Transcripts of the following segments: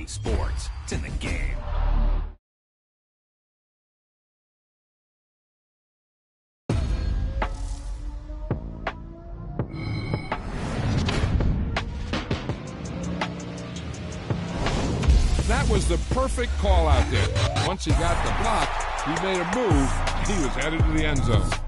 sports. It's in the game. That was the perfect call out there. Once he got the block, he made a move. He was headed to the end zone.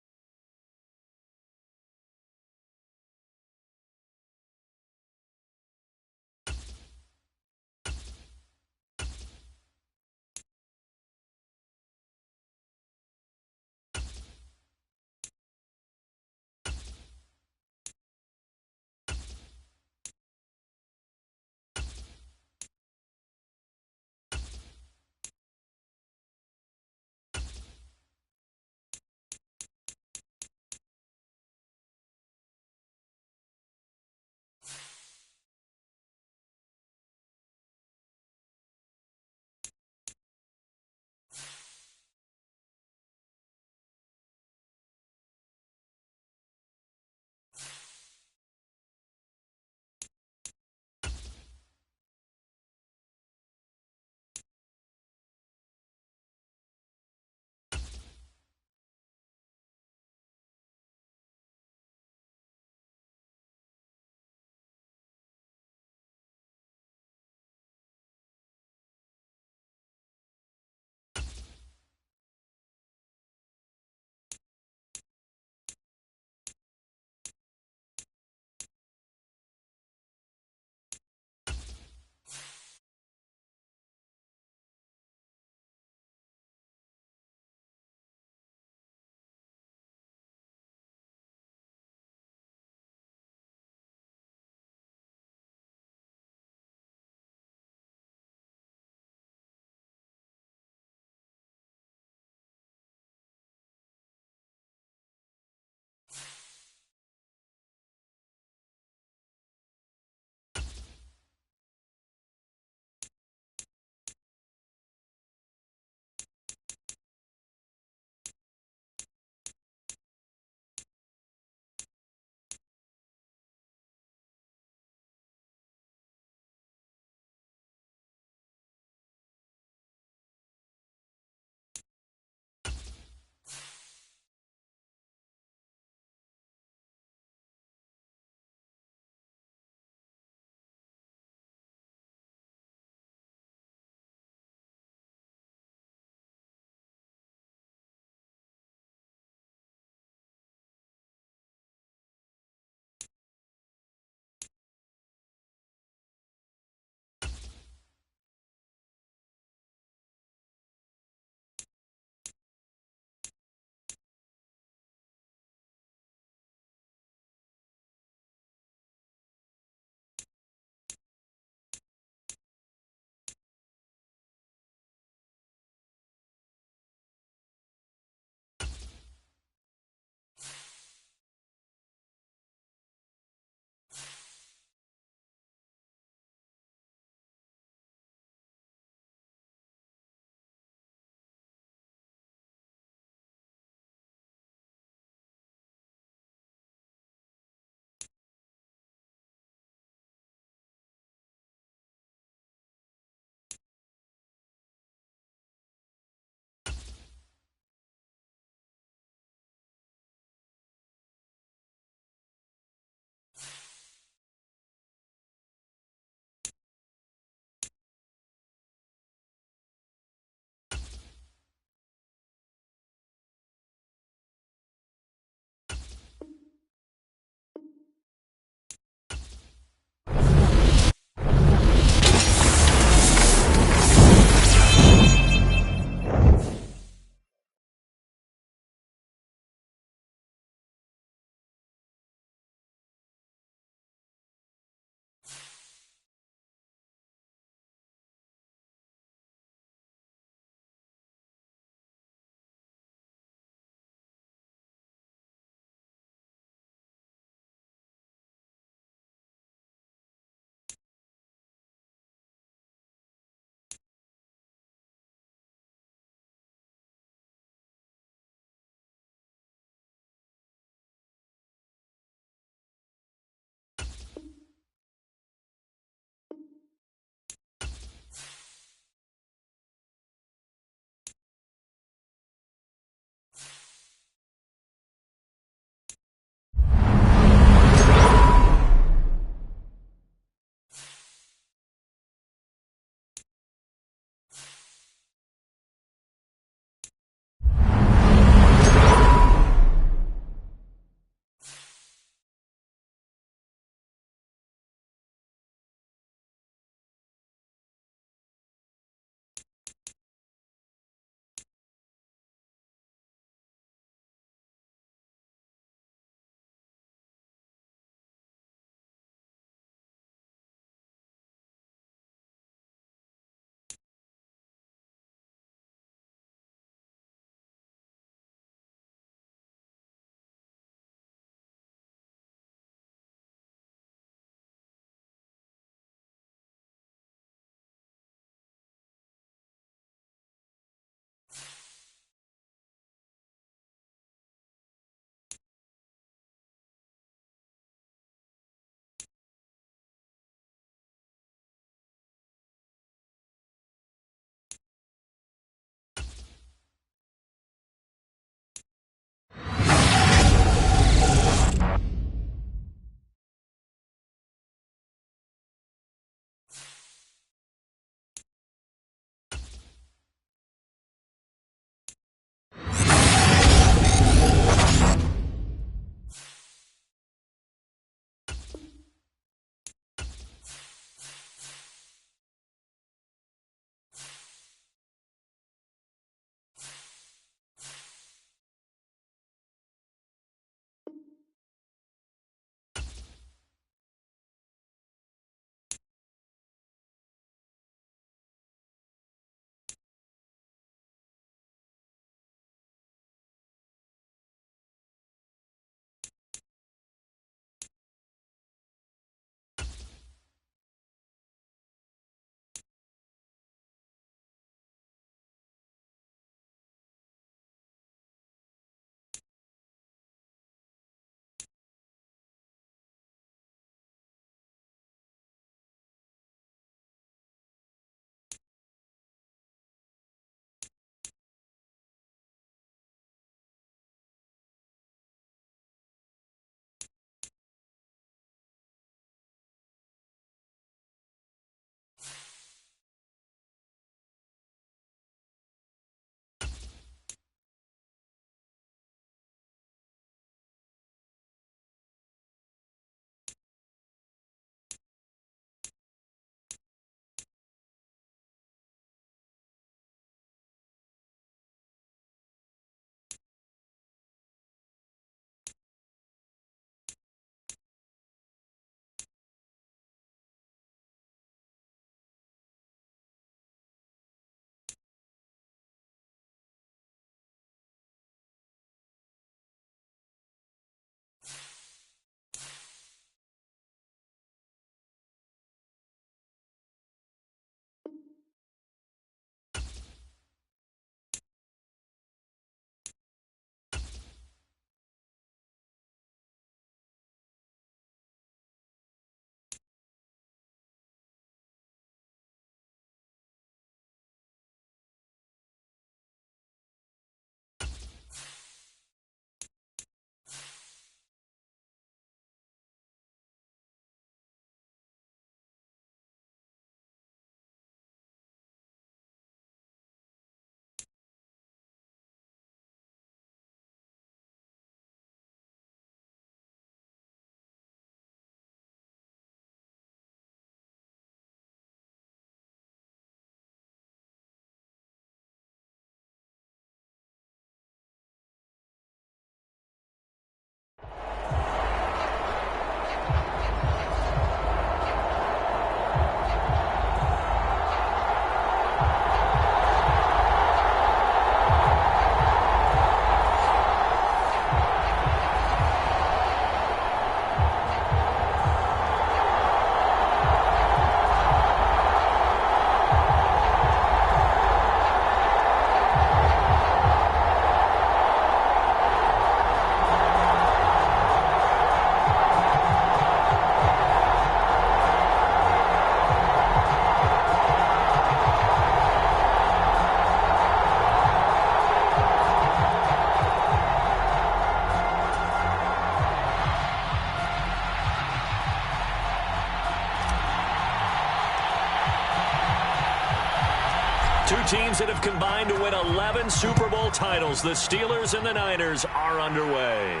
Two teams that have combined to win 11 Super Bowl titles. The Steelers and the Niners are underway.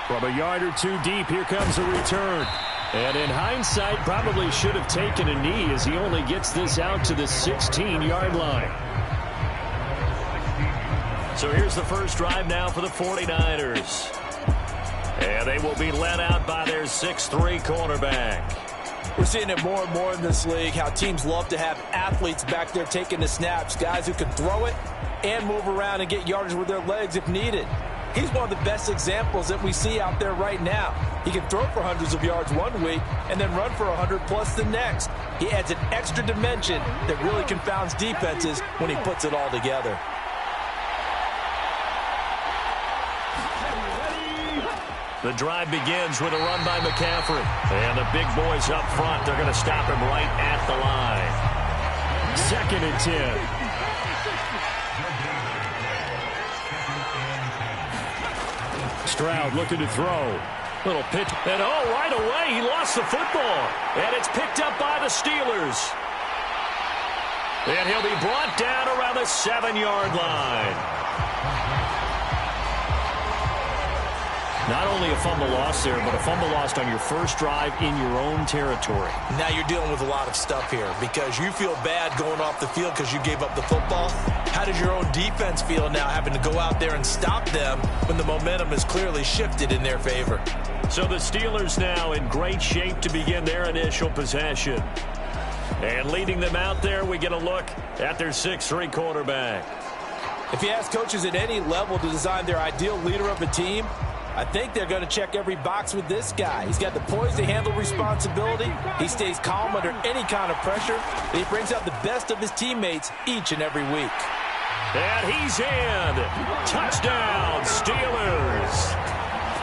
From a yard or two deep, here comes a return. And in hindsight, probably should have taken a knee as he only gets this out to the 16-yard line. So here's the first drive now for the 49ers. And they will be led out by their 6'3 cornerback. We're seeing it more and more in this league, how teams love to have athletes back there taking the snaps, guys who can throw it and move around and get yardage with their legs if needed. He's one of the best examples that we see out there right now. He can throw for hundreds of yards one week and then run for 100+ the next. He adds an extra dimension that really confounds defenses when he puts it all together. The drive begins with a run by McCaffrey. And the big boys up front, they're going to stop him right at the line. 2nd and 10. Stroud looking to throw. Little pitch. And right away, he lost the football. And it's picked up by the Steelers. And he'll be brought down around the 7-yard line. Not only a fumble loss there, but a fumble lost on your first drive in your own territory. Now you're dealing with a lot of stuff here because you feel bad going off the field because you gave up the football. How does your own defense feel now having to go out there and stop them when the momentum is clearly shifted in their favor? So the Steelers now in great shape to begin their initial possession. And leading them out there, we get a look at their 6'3 quarterback. If you ask coaches at any level to design their ideal leader of a team, I think they're going to check every box with this guy. He's got the poise to handle responsibility. He stays calm under any kind of pressure. And he brings out the best of his teammates each and every week. And he's in. Touchdown, Steelers.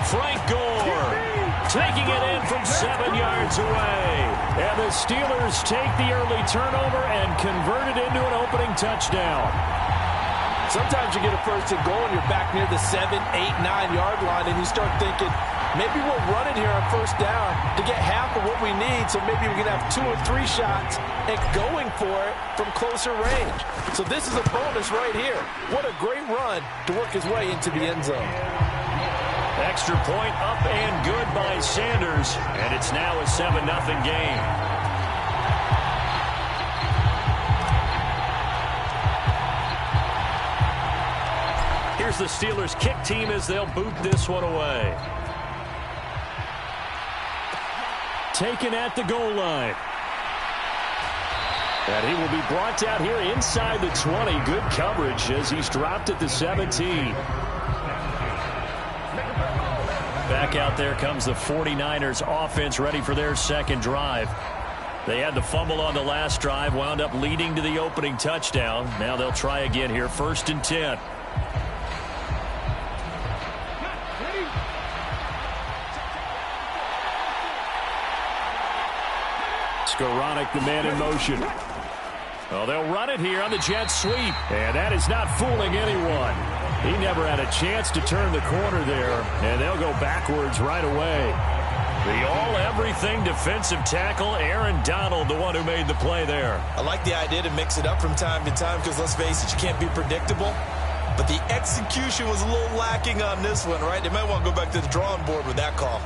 Frank Gore taking it in from 7 yards away. And the Steelers take the early turnover and convert it into an opening touchdown. Sometimes you get a first and goal and you're back near the 7, 8, 9-yard line and you start thinking, maybe we'll run it here on first down to get half of what we need so maybe we can have 2 or 3 shots and going for it from closer range. So this is a bonus right here. What a great run to work his way into the end zone. Extra point up and good by Sanders, and it's now a 7-0 game. Here's the Steelers kick team as they'll boot this one away. Taken at the goal line. And he will be brought down here inside the 20. Good coverage as he's dropped at the 17. Back out there comes the 49ers offense ready for their second drive. They had the fumble on the last drive, wound up leading to the opening touchdown. Now they'll try again here, 1st and 10. Skoranek, the man in motion. Well, they'll run it here on the jet sweep. And that is not fooling anyone. He never had a chance to turn the corner there. And they'll go backwards right away. The all-everything defensive tackle, Aaron Donald, the one who made the play there. I like the idea to mix it up from time to time because, let's face it, you can't be predictable. But the execution was a little lacking on this one, right? They might want to go back to the drawing board with that call.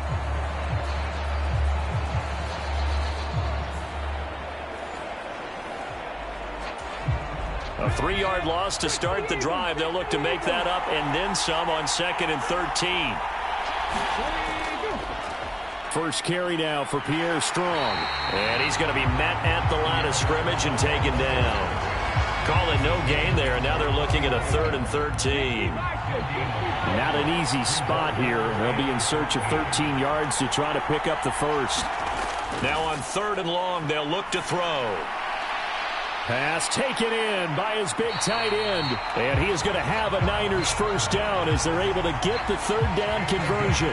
A 3-yard loss to start the drive. They'll look to make that up and then some on 2nd and 13. First carry now for Pierre Strong. And he's going to be met at the line of scrimmage and taken down. Call it no gain there, and now they're looking at a 3rd and 13. Not an easy spot here. They'll be in search of 13 yards to try to pick up the first. Now on 3rd and long, they'll look to throw. Pass taken in by his big tight end. And he is going to have a Niners first down as they're able to get the 3rd down conversion.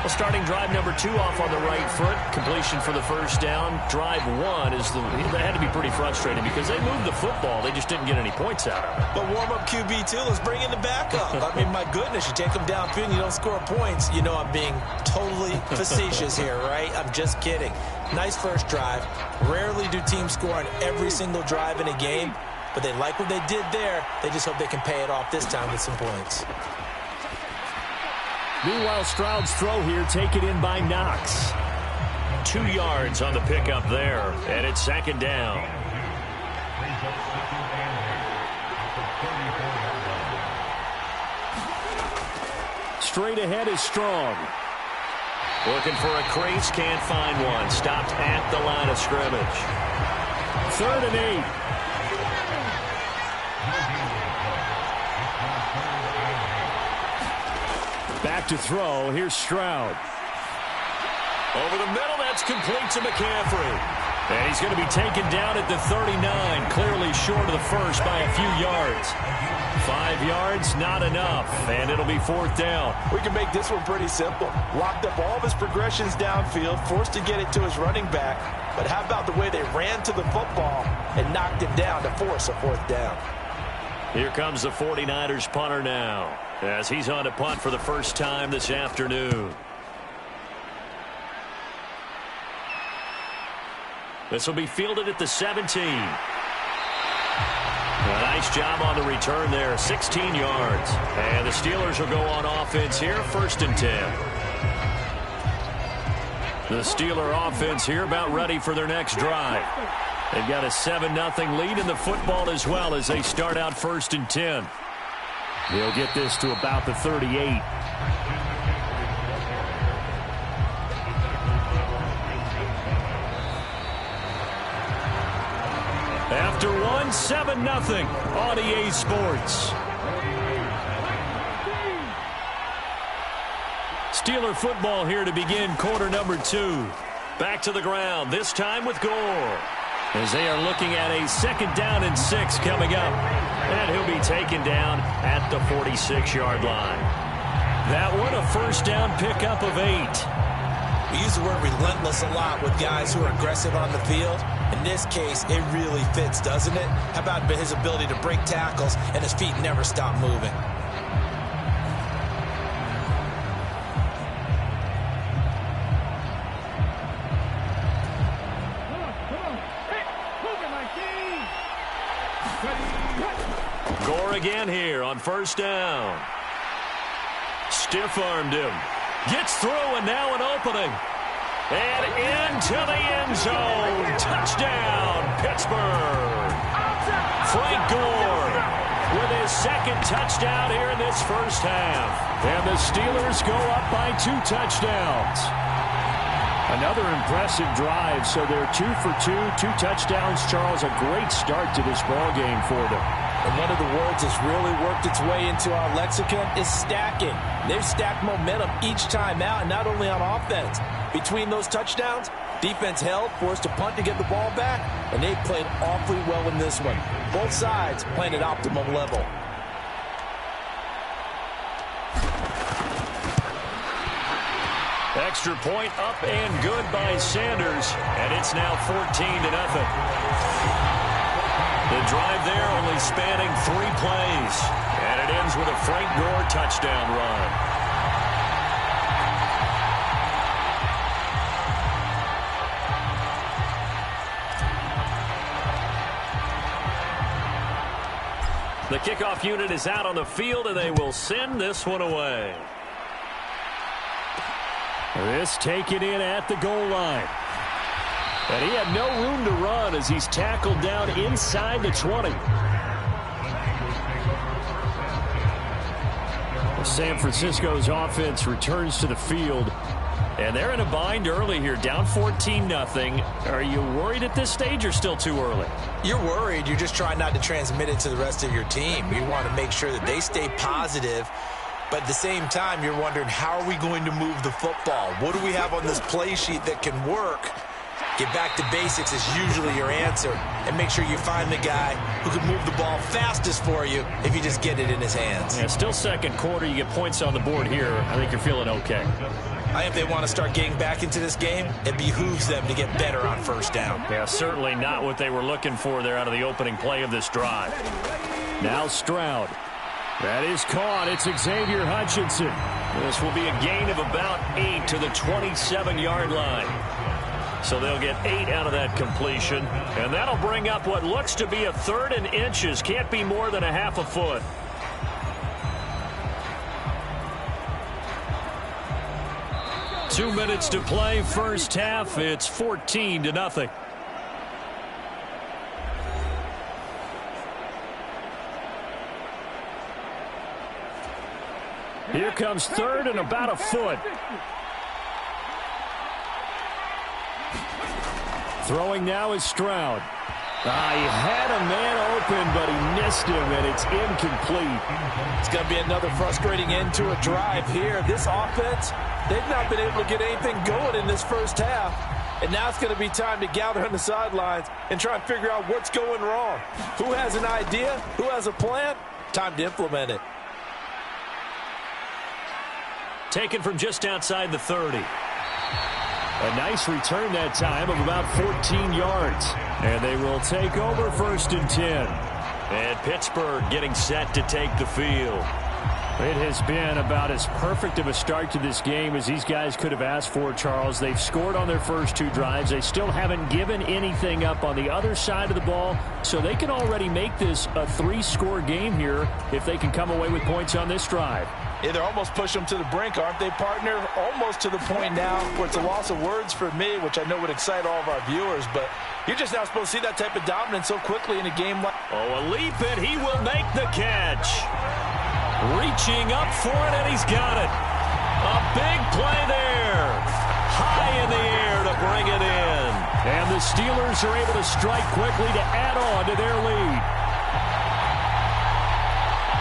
Well, starting drive number 2 off on the right foot. Completion for the first down. Drive 1 that had to be pretty frustrating because they moved the football. They just didn't get any points out of it. But warm-up QB, too. Let's bring in the backup. I mean, my goodness, you take them downfield and you don't score points. You know I'm being totally facetious here, right? I'm just kidding. Nice first drive. Rarely do teams score on every single drive in a game, but they like what they did there. They just hope they can pay it off this time with some points. Meanwhile, Stroud's throw here taken in by Knox. 2 yards on the pickup there, and it's second down. Straight ahead is Strong. Looking for a crease, can't find one. Stopped at the line of scrimmage. 3rd and 8. Back to throw. Here's Stroud. Over the middle, that's complete to McCaffrey. And he's going to be taken down at the 39, clearly short of the first by a few yards. 5 yards, not enough, and it'll be 4th down. We can make this one pretty simple. Locked up all of his progressions downfield, forced to get it to his running back. But how about the way they ran to the football and knocked him down to force a 4th down? Here comes the 49ers punter now, as he's on to punt for the first time this afternoon. This will be fielded at the 17. A nice job on the return there, 16 yards. And the Steelers will go on offense here, 1st and 10. The Steeler offense here about ready for their next drive. They've got a 7-0 lead in the football as well as they start out 1st and 10. They'll get this to about the 38. After 7-0 on EA Sports. Steeler football here to begin quarter number 2. Back to the ground, this time with Gore. As they are looking at a 2nd down and 6 coming up. And he'll be taken down at the 46-yard line. That one a 1st down pickup of 8. We use the word relentless a lot with guys who are aggressive on the field. In this case, it really fits, doesn't it? How about his ability to break tackles and his feet never stop moving? Gore again here on 1st down. Stiff-armed him. Gets through and now an opening. And into the end zone. Touchdown, Pittsburgh. Frank Gore with his 2nd touchdown here in this first half. And the Steelers go up by 2 touchdowns. Another impressive drive, so they're 2 for 2, 2 touchdowns. Charles, a great start to this ball game for them. And one of the words that's really worked its way into our lexicon is stacking. They've stacked momentum each time out, and not only on offense. Between those touchdowns, defense held, forced to punt to get the ball back, and they played awfully well in this one. Both sides playing at optimum level. Extra point up and good by Sanders, and it's now 14-0. The drive there only spanning 3 plays, and it ends with a Frank Gore touchdown run. The kickoff unit is out on the field, and they will send this one away. This taken in at the goal line. And he had no room to run as he's tackled down inside the 20. San Francisco's offense returns to the field. And they're in a bind early here, down 14-0. Are you worried at this stage or still too early? You're worried. You're just trying not to transmit it to the rest of your team. You want to make sure that they stay positive. But at the same time, you're wondering, how are we going to move the football? What do we have on this play sheet that can work? Get back to basics is usually your answer. And make sure you find the guy who can move the ball fastest for you if you just get it in his hands. Yeah, still second quarter. You get points on the board here. I think you're feeling okay. I think if they want to start getting back into this game, it behooves them to get better on first down. Yeah, certainly not what they were looking for there out of the opening play of this drive. Now Stroud. That is caught. It's Xavier Hutchinson. This will be a gain of about 8 to the 27-yard line. So they'll get 8 out of that completion. And that'll bring up what looks to be a 3rd and inches. Can't be more than a half a foot. Two minutes to play, first half. It's 14-0. Here comes 3rd and about a foot. Throwing now is Stroud. He had a man open, but he missed him, and it's incomplete. It's going to be another frustrating end to a drive here. This offense, they've not been able to get anything going in this first half. And now it's going to be time to gather on the sidelines and try and figure out what's going wrong. Who has an idea? Who has a plan? Time to implement it. Taken from just outside the 30. A nice return that time of about 14 yards. And they will take over 1st and 10. And Pittsburgh getting set to take the field. It has been about as perfect of a start to this game as these guys could have asked for, Charles. They've scored on their first 2 drives. They still haven't given anything up on the other side of the ball, so they can already make this a 3-score game here if they can come away with points on this drive. Yeah, they're almost pushing them to the brink, aren't they, partner? Almost to the point now where it's a loss of words for me, which I know would excite all of our viewers, but you're just not supposed to see that type of dominance so quickly in a game like... Oh, a leap, and he will make the catch. Reaching up for it, and he's got it. A big play there. High in the air to bring it in. And the Steelers are able to strike quickly to add on to their lead.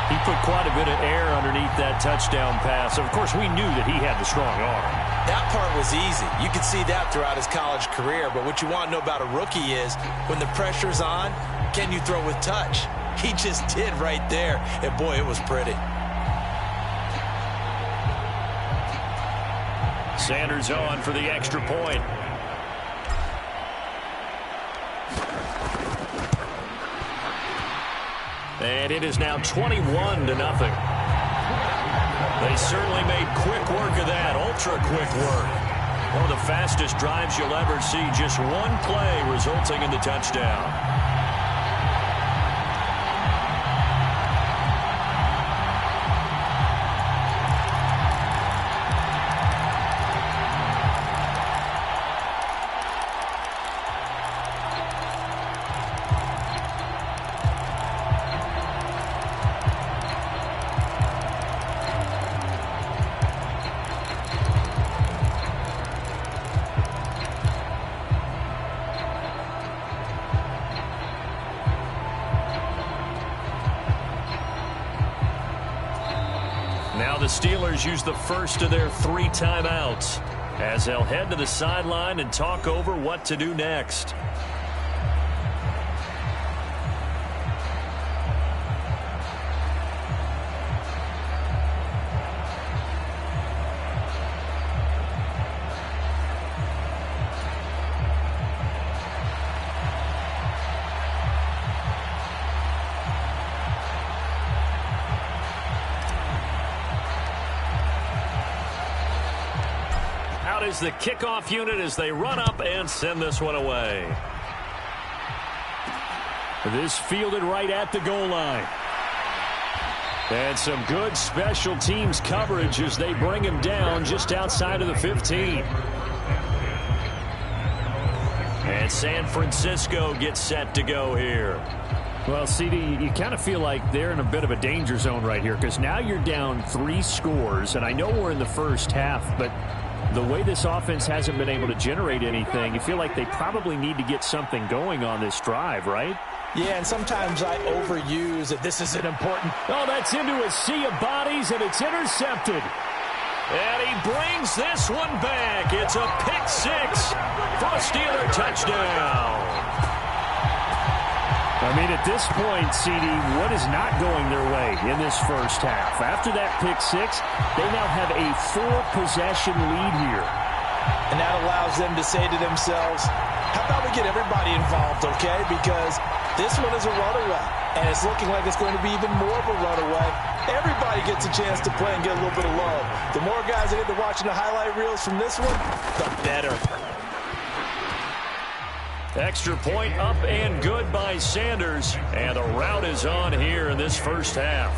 He put quite a bit of air underneath that touchdown pass. Of course, we knew that he had the strong arm. That part was easy. You could see that throughout his college career. But what you want to know about a rookie is when the pressure's on, can you throw with touch? He just did right there. And, boy, it was pretty. Sanders on for the extra point. And it is now 21-0. They certainly made quick work of that, ultra-quick work. One of the fastest drives you'll ever see, just one play resulting in the touchdown. Now the Steelers use the first of their 3 timeouts as they'll head to the sideline and talk over what to do next. Is the kickoff unit as they run up and send this one away. This fielded right at the goal line. And some good special teams coverage as they bring him down just outside of the 15. And San Francisco gets set to go here. Well, CD, you kind of feel like they're in a bit of a danger zone right here because now you're down 3 scores, and I know we're in the first half, but the way this offense hasn't been able to generate anything, you feel like they probably need to get something going on this drive, right? Yeah, and sometimes I overuse that this is an important... Oh, that's into a sea of bodies, and it's intercepted. And he brings this one back. It's a pick 6 for a Steeler touchdown. I mean, at this point, CD, what is not going their way in this first half? After that pick six, they now have a 4-possession lead here. And that allows them to say to themselves, how about we get everybody involved, okay? Because this one is a runaway, and it's looking like it's going to be even more of a runaway. Everybody gets a chance to play and get a little bit of love. The more guys that get to watching the highlight reels from this one, the better. Extra point up and good by Sanders. And the rout is on here in this first half.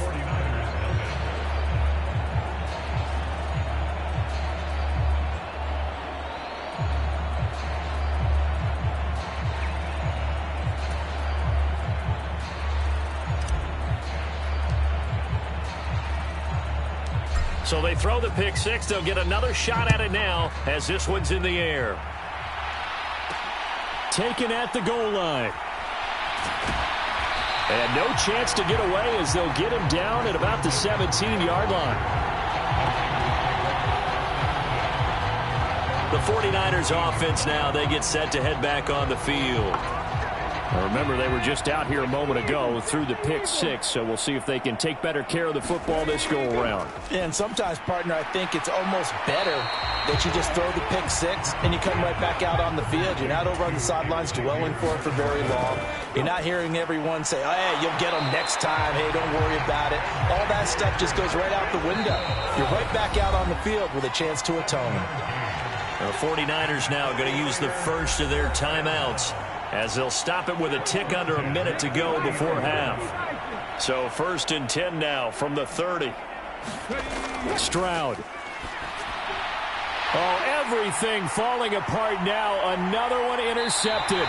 So they throw the pick six. They'll get another shot at it now as this one's in the air. Taken at the goal line. And no chance to get away as they'll get him down at about the 17-yard line. The 49ers offense now, they get set to head back on the field. Now remember, they were just out here a moment ago through the pick six, so we'll see if they can take better care of the football this go-around. And sometimes, partner, I think it's almost better that you just throw the pick six and you come right back out on the field. You're not over on the sidelines dwelling for it for very long. You're not hearing everyone say, oh, hey, you'll get them next time. Hey, don't worry about it. All that stuff just goes right out the window. You're right back out on the field with a chance to atone. The 49ers now going to use the first of their timeouts, as they'll stop it with a tick under a minute to go before half. So 1st and 10 now from the 30. Stroud. Oh, everything falling apart now. Another one intercepted.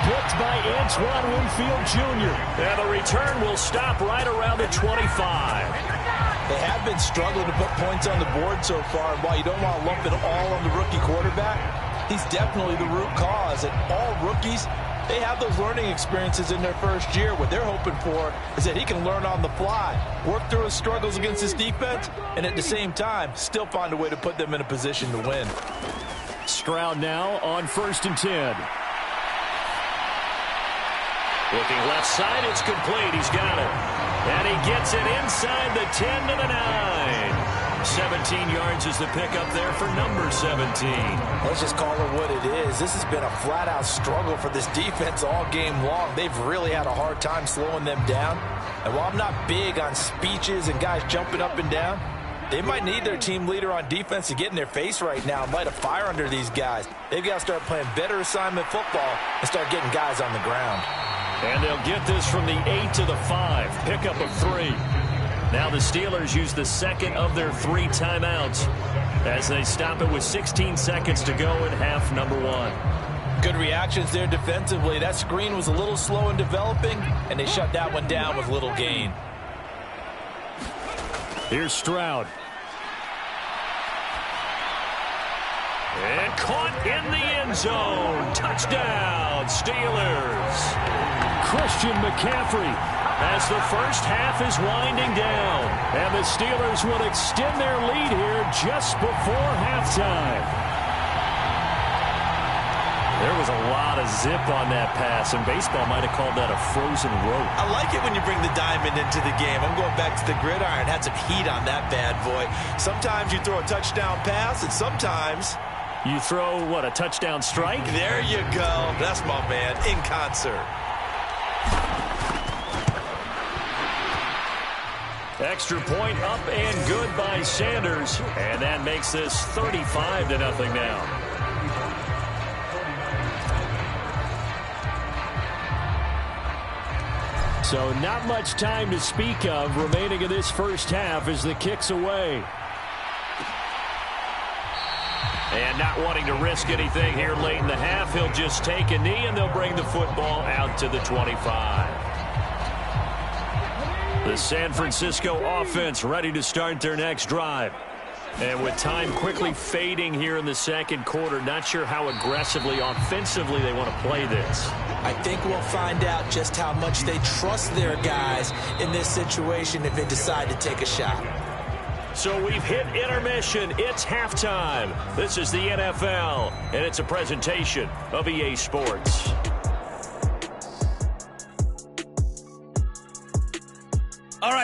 Picked by Antoine Winfield Jr. And the return will stop right around the 25. They have been struggling to put points on the board so far. And while you don't want to lump it all on the rookie quarterback, he's definitely the root cause. And all rookies, they have those learning experiences in their first year. What they're hoping for is that he can learn on the fly, work through his struggles against his defense, and at the same time, still find a way to put them in a position to win. Stroud now on 1st and 10. Looking left side, it's complete. He's got it. And he gets it inside the 10 to the 9. 17 yards is the pickup there for number 17. Let's just call it what it is. This has been a flat-out struggle for this defense all game long. They've really had a hard time slowing them down. And while I'm not big on speeches and guys jumping up and down, they might need their team leader on defense to get in their face right now and light a fire under these guys. They've got to start playing better assignment football and start getting guys on the ground. And they'll get this from the 8 to the 5. Pickup of 3. Now the Steelers use the second of their 3 timeouts as they stop it with 16 seconds to go in half number 1. Good reactions there defensively. That screen was a little slow in developing, and they shut that one down with little gain. Here's Stroud. And caught in the end zone. Touchdown, Steelers. Christian McCaffrey as the first half is winding down. And the Steelers will extend their lead here just before halftime. There was a lot of zip on that pass, and baseball might have called that a frozen rope. I like it when you bring the diamond into the game. I'm going back to the gridiron. Had some heat on that bad boy. Sometimes you throw a touchdown pass, and sometimes you throw, what, a touchdown strike? There you go. That's my man, in concert. Extra point up and good by Sanders. And that makes this 35-0 now. So not much time to speak of remaining in this first half as the kick's away. And not wanting to risk anything here late in the half, he'll just take a knee and they'll bring the football out to the 25. The San Francisco offense ready to start their next drive. And with time quickly fading here in the second quarter, not sure how aggressively, offensively they want to play this. I think we'll find out just how much they trust their guys in this situation if they decide to take a shot. So we've hit intermission. It's halftime. This is the NFL, and it's a presentation of EA Sports.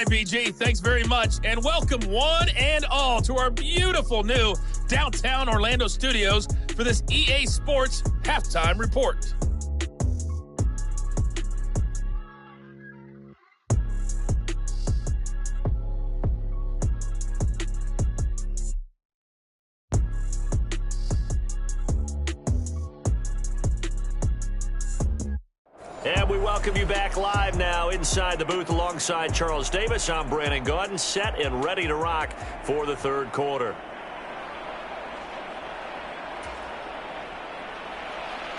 right, BG. Thanks very much. And welcome one and all to our beautiful new downtown Orlando studios for this EA Sports Halftime Report. And we welcome you back live now inside the booth alongside Charles Davis. I'm Brandon Gaudin, set and ready to rock for the third quarter.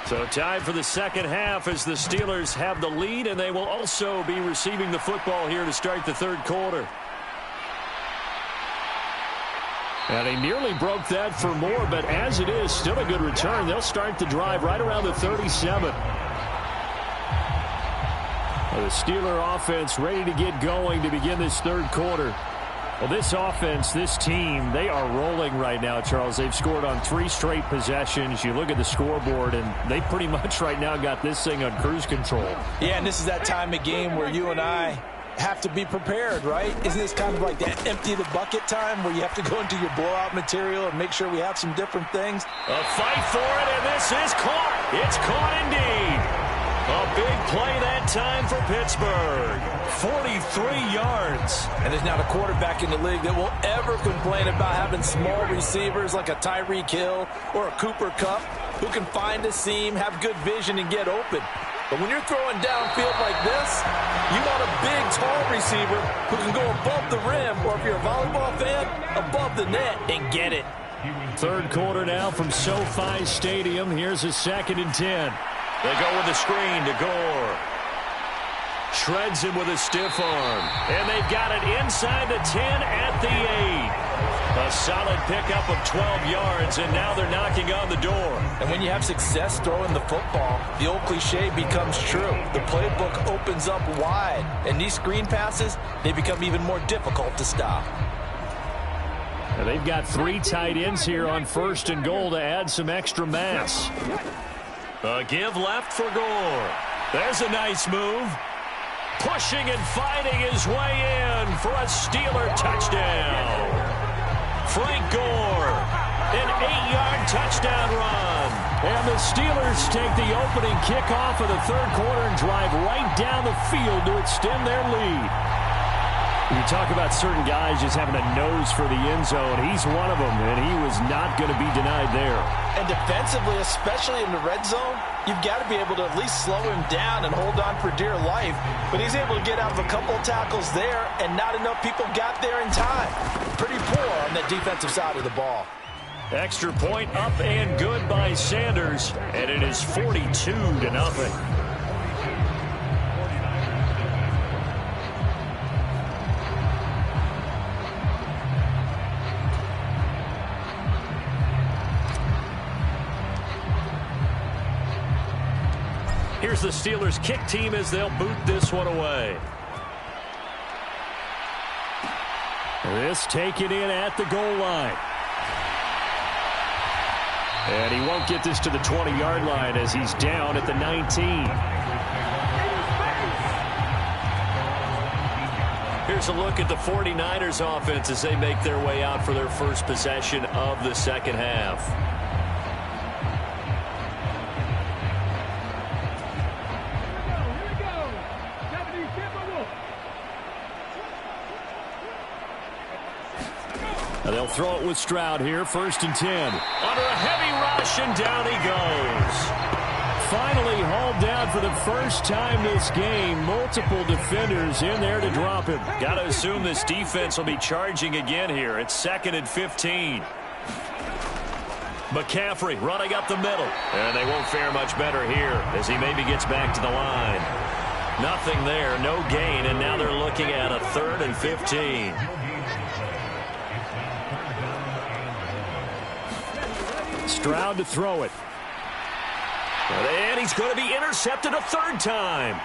So time for the second half as the Steelers have the lead, and they will also be receiving the football here to start the third quarter. And he nearly broke that for more, but as it is, still a good return. They'll start the drive right around the 37. The Steeler offense ready to get going to begin this third quarter. Well, this offense, this team, they are rolling right now, Charles. They've scored on 3 straight possessions. You look at the scoreboard, and they pretty much right now got this thing on cruise control. Yeah, and this is that time of game where you and I have to be prepared, right? Isn't this kind of like that empty the bucket time where you have to go into your blowout material and make sure we have some different things? A fight for it, and this is caught. It's caught indeed. A big play that time for Pittsburgh. 43 yards. And there's not a quarterback in the league that will ever complain about having small receivers like a Tyreek Hill or a Cooper Kupp who can find a seam, have good vision, and get open. But when you're throwing downfield like this, you want a big, tall receiver who can go above the rim, or if you're a volleyball fan, above the net and get it. Third quarter now from SoFi Stadium. Here's a 2nd and 10. They go with the screen to Gore. Shreds him with a stiff arm. And they've got it inside the 10 at the 8. A solid pickup of 12 yards, and now they're knocking on the door. And when you have success throwing the football, the old cliche becomes true. The playbook opens up wide, and these screen passes, they become even more difficult to stop. Now they've got 3 tight ends here on 1st and goal to add some extra mass. A give left for Gore. There's a nice move. Pushing and fighting his way in for a Steeler touchdown. Frank Gore, an 8-yard touchdown run. And the Steelers take the opening kickoff of the third quarter and drive right down the field to extend their lead. You talk about certain guys just having a nose for the end zone. He's one of them, and he was not going to be denied there. And defensively, especially in the red zone, you've got to be able to at least slow him down and hold on for dear life. But he's able to get out of a couple of tackles there, and not enough people got there in time. Pretty poor on that defensive side of the ball. Extra point up and good by Sanders, and it is 42-0. Here's the Steelers kick team as they'll boot this one away. This taken in at the goal line. And he won't get this to the 20-yard line as he's down at the 19. Here's a look at the 49ers offense as they make their way out for their first possession of the second half. They'll throw it with Stroud here, 1st and 10. Under a heavy rush, and down he goes. Finally hauled down for the first time this game. Multiple defenders in there to drop him. Got to assume this defense will be charging again here. It's 2nd and 15. McCaffrey running up the middle. And they won't fare much better here as he maybe gets back to the line. Nothing there, no gain, and now they're looking at a 3rd and 15. Stroud to throw it. And he's going to be intercepted a 3rd time.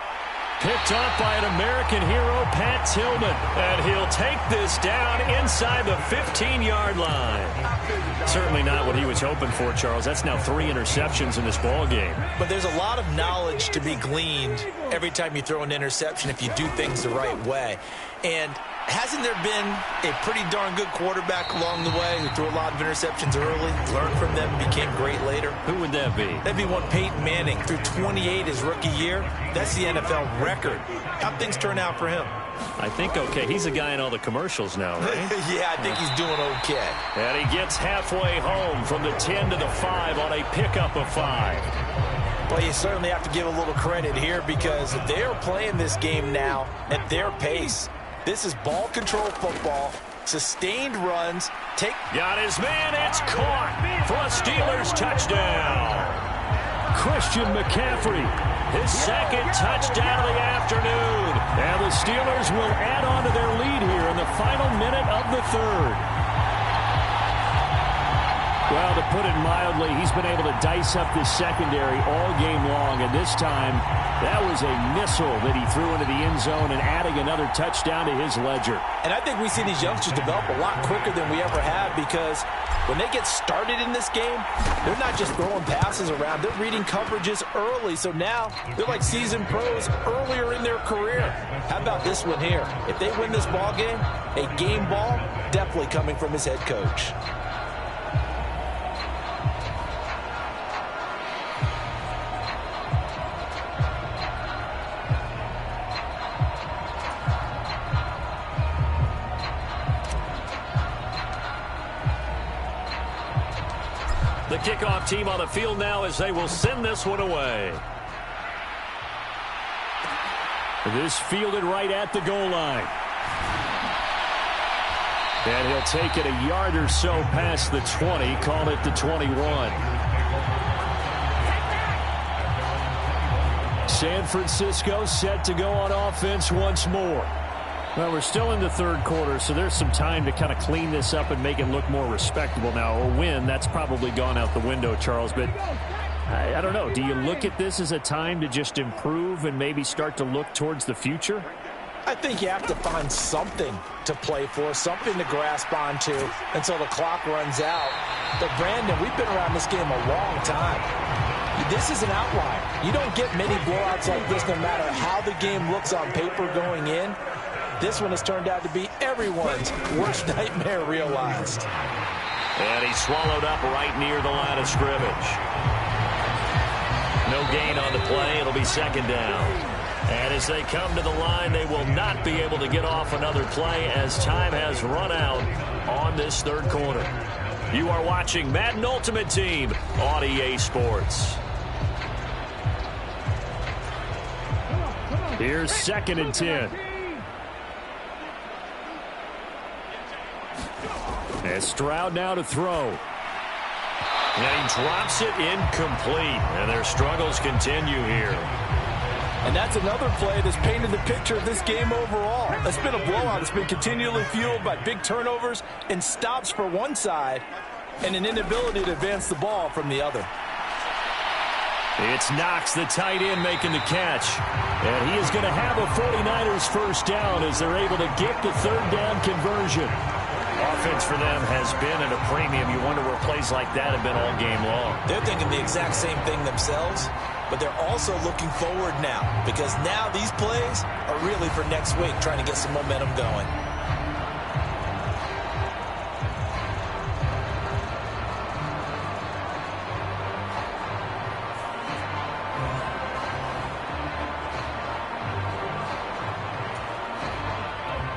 Picked off by an American hero, Pat Tillman. And he'll take this down inside the 15-yard line. Certainly not what he was hoping for, Charles. That's now 3 interceptions in this ball game. But there's a lot of knowledge to be gleaned every time you throw an interception if you do things the right way. And hasn't there been a pretty darn good quarterback along the way who threw a lot of interceptions early, learned from them, and became great later? Who would that be? That'd be one Peyton Manning. Threw 28 his rookie year. That's the NFL record. How'd things turn out for him? I think okay. He's a guy in all the commercials now, right? Yeah, I think he's doing okay. And he gets halfway home from the 10 to the 5 on a pickup of 5. Well, you certainly have to give a little credit here because they are playing this game now at their pace. This is ball control football, sustained runs. Got his man, it's caught for a Steelers touchdown. Christian McCaffrey, his second touchdown of the afternoon. And the Steelers will add on to their lead here in the final minute of the third. Well, to put it mildly, he's been able to dice up this secondary all game long, and this time that was a missile that he threw into the end zone and adding another touchdown to his ledger. And I think we see these youngsters develop a lot quicker than we ever have because when they get started in this game, they're not just throwing passes around. They're reading coverages early, so now they're like seasoned pros earlier in their career. How about this one here? If they win this ball game, a game ball definitely coming from his head coach. The kickoff team on the field now as they will send this one away. This fielded right at the goal line. And he'll take it a yard or so past the 20, call it the 21. San Francisco set to go on offense once more. Well, we're still in the third quarter, so there's some time to kind of clean this up and make it look more respectable now. A win, that's probably gone out the window, Charles, but I don't know. Do you look at this as a time to just improve and maybe start to look towards the future? I think you have to find something to play for, something to grasp onto until the clock runs out. But, Brandon, we've been around this game a long time. This is an outlier. You don't get many blowouts like this no matter how the game looks on paper going in. This one has turned out to be everyone's worst nightmare realized. And he's swallowed up right near the line of scrimmage. No gain on the play. It'll be second down. And as they come to the line, they will not be able to get off another play as time has run out on this third quarter. You are watching Madden Ultimate Team on EA Sports. Here's 2nd and 10. And Stroud now to throw. And he drops it incomplete. And their struggles continue here. And that's another play that's painted the picture of this game overall. It's been a blowout. It's been continually fueled by big turnovers and stops for one side and an inability to advance the ball from the other. It's Knox, the tight end, making the catch. And he is going to have a 49ers first down as they're able to get the third down conversion. Offense for them has been at a premium. You wonder where plays like that have been all game long. They're thinking the exact same thing themselves, but they're also looking forward now because now these plays are really for next week, trying to get some momentum going.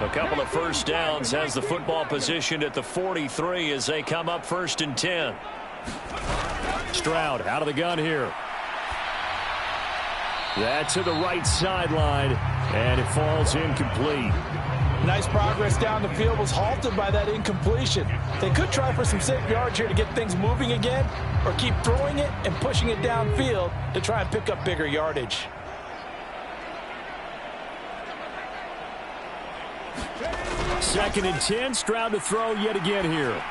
A couple of first downs has the football positioned at the 43 as they come up 1st and 10. Stroud out of the gun here. That's to the right sideline, and it falls incomplete. Nice progress down the field was halted by that incompletion. They could try for some safe yards here to get things moving again, or keep throwing it and pushing it downfield to try and pick up bigger yardage. Second and 10, Stroud to throw yet again here.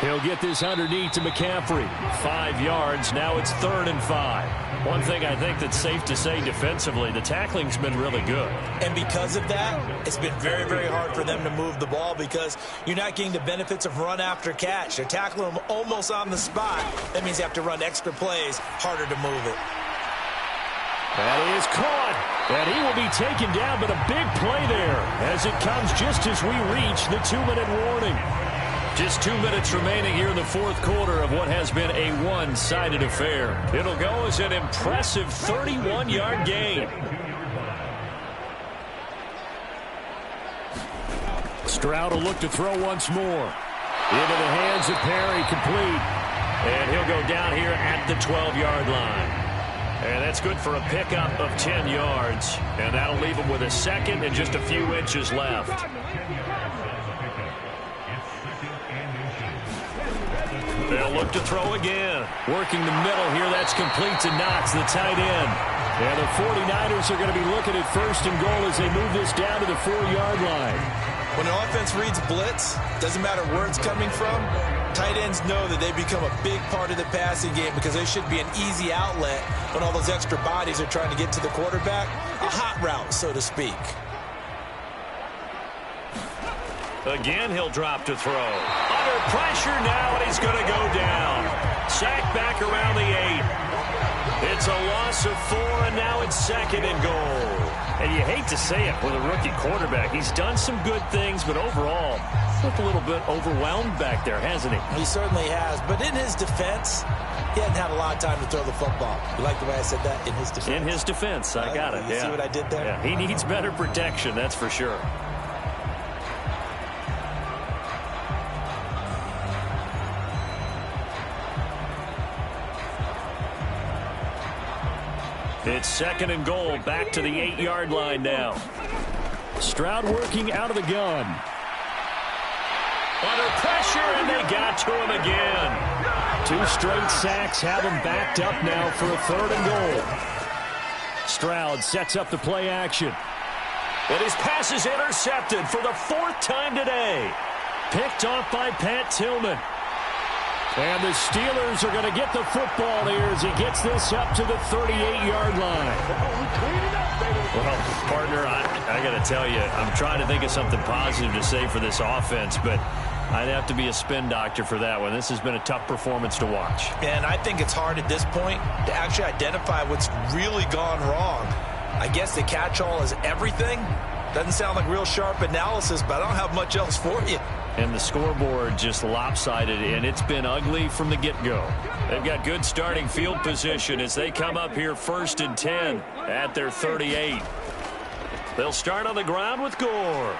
He'll get this underneath to McCaffrey. 5 yards. Now it's 3rd and 5. One thing I think that's safe to say defensively, the tackling's been really good. And because of that, it's been very, very hard for them to move the ball because you're not getting the benefits of run after catch. They're tackling them almost on the spot. That means you have to run extra plays, harder to move it. That is caught. And he will be taken down, but a big play there as it comes just as we reach the 2-minute warning. Just 2 minutes remaining here in the 4th quarter of what has been a one-sided affair. It'll go as an impressive 31-yard gain. Stroud will look to throw once more. Into the hands of Perry, complete. And he'll go down here at the 12-yard line. And that's good for a pickup of 10 yards. And that'll leave him with a second and just a few inches left. They'll look to throw again. Working the middle here. That's complete to Knox, the tight end. And the 49ers are going to be looking at 1st and goal as they move this down to the 4-yard line. When an offense reads blitz, doesn't matter where it's coming from, tight ends know that they become a big part of the passing game because they should be an easy outlet when all those extra bodies are trying to get to the quarterback. A hot route, so to speak. Again, he'll drop to throw. Under pressure now, and he's going to go down. Sacked back around the 8. It's a loss of 4, and now it's 2nd and goal. And you hate to say it with a rookie quarterback. He's done some good things, but overall, looked a little bit overwhelmed back there, hasn't he? He certainly has. But in his defense, he hadn't had a lot of time to throw the football. You like the way I said that? In his defense. In his defense. I got it. You see what I did there? Yeah, he needs better protection, that's for sure. It's 2nd and goal, back to the 8-yard line now. Stroud working out of the gun. Under pressure, and they got to him again. 2 straight sacks have him backed up now for a 3rd and goal. Stroud sets up the play action. And his pass is intercepted for the 4th time today. Picked off by Pat Tillman. And the Steelers are going to get the football here as he gets this up to the 38-yard line. Well, partner, I got to tell you, I'm trying to think of something positive to say for this offense, but I'd have to be a spin doctor for that one. This has been a tough performance to watch. And I think it's hard at this point to actually identify what's really gone wrong. I guess the catch-all is everything. Doesn't sound like real sharp analysis, but I don't have much else for you. And the scoreboard just lopsided, and it's been ugly from the get-go. They've got good starting field position as they come up here 1st and 10 at their 38. They'll start on the ground with Gore.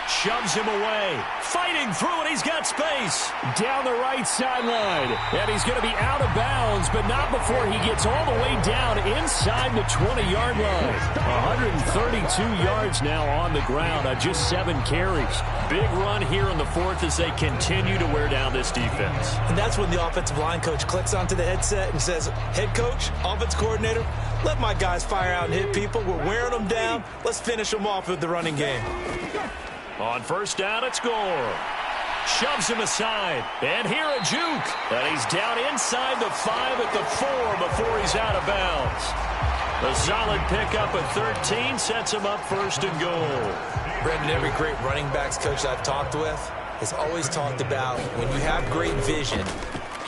Shoves him away. Fighting through it. He's got space. Down the right sideline. And he's going to be out of bounds, but not before he gets all the way down inside the 20-yard line. 132 yards now on the ground on just 7 carries. Big run here in the 4th as they continue to wear down this defense. And that's when the offensive line coach clicks onto the headset and says, head coach, offense coordinator, let my guys fire out and hit people. We're wearing them down. Let's finish them off with the running game. On 1st down, it's Gore. Shoves him aside. And here a juke. And he's down inside the 5 at the 4 before he's out of bounds. A solid pickup at 13 sets him up 1st and goal. Brendan, every great running backs coach I've talked with has always talked about when you have great vision,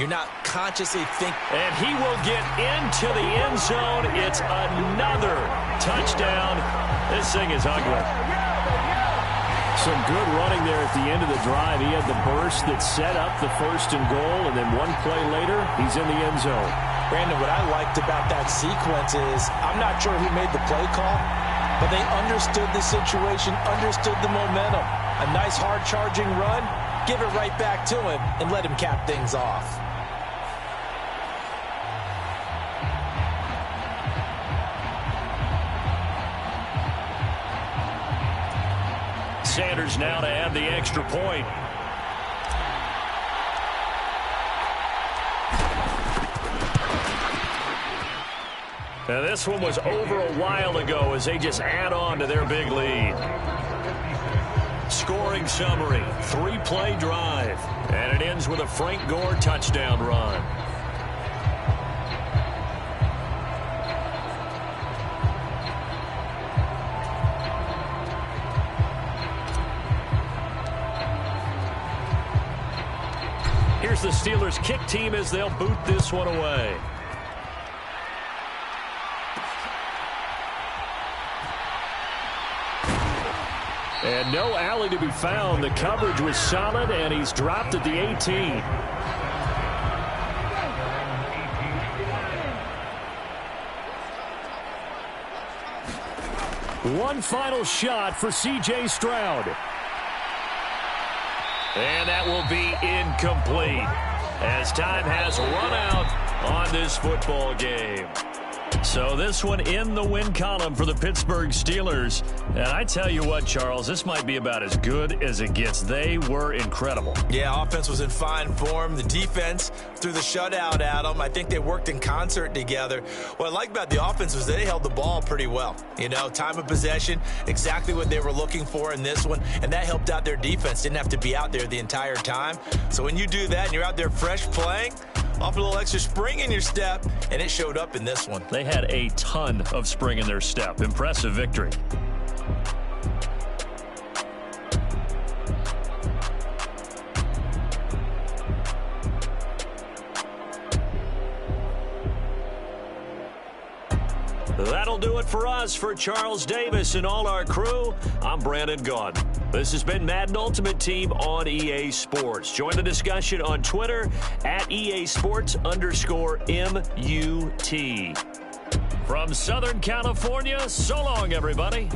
you're not consciously thinking. And he will get into the end zone. It's another touchdown. This thing is ugly. Some good running there at the end of the drive. He had the burst that set up the 1st and goal, and then one play later, he's in the end zone. Brandon, what I liked about that sequence is I'm not sure who made the play call, but they understood the situation, understood the momentum. A nice hard-charging run, give it right back to him, and let him cap things off. Sanders now to add the extra point. Now this one was over a while ago as they just add on to their big lead. Scoring summary, 3-play drive. And it ends with a Frank Gore touchdown run. Here's the Steelers kick team as they'll boot this one away. And no alley to be found. The coverage was solid, and he's dropped at the 18. One final shot for C.J. Stroud. And that will be incomplete as time has run out on this football game. So this one in the win column for the Pittsburgh Steelers. And I tell you what, Charles, this might be about as good as it gets. They were incredible. Yeah, offense was in fine form. The defense threw the shutout at them. I think they worked in concert together. What I like about the offense was they held the ball pretty well. You know, time of possession, exactly what they were looking for in this one. And that helped out their defense. Didn't have to be out there the entire time. So when you do that and you're out there fresh playing, off a little extra spring in your step, and it showed up in this one. They had a ton of spring in their step. Impressive victory. That'll do it for us. For Charles Davis and all our crew, I'm Brandon Gaudin. This has been Madden Ultimate Team on EA Sports. Join the discussion on Twitter at EA Sports_MUT. From Southern California, so long, everybody.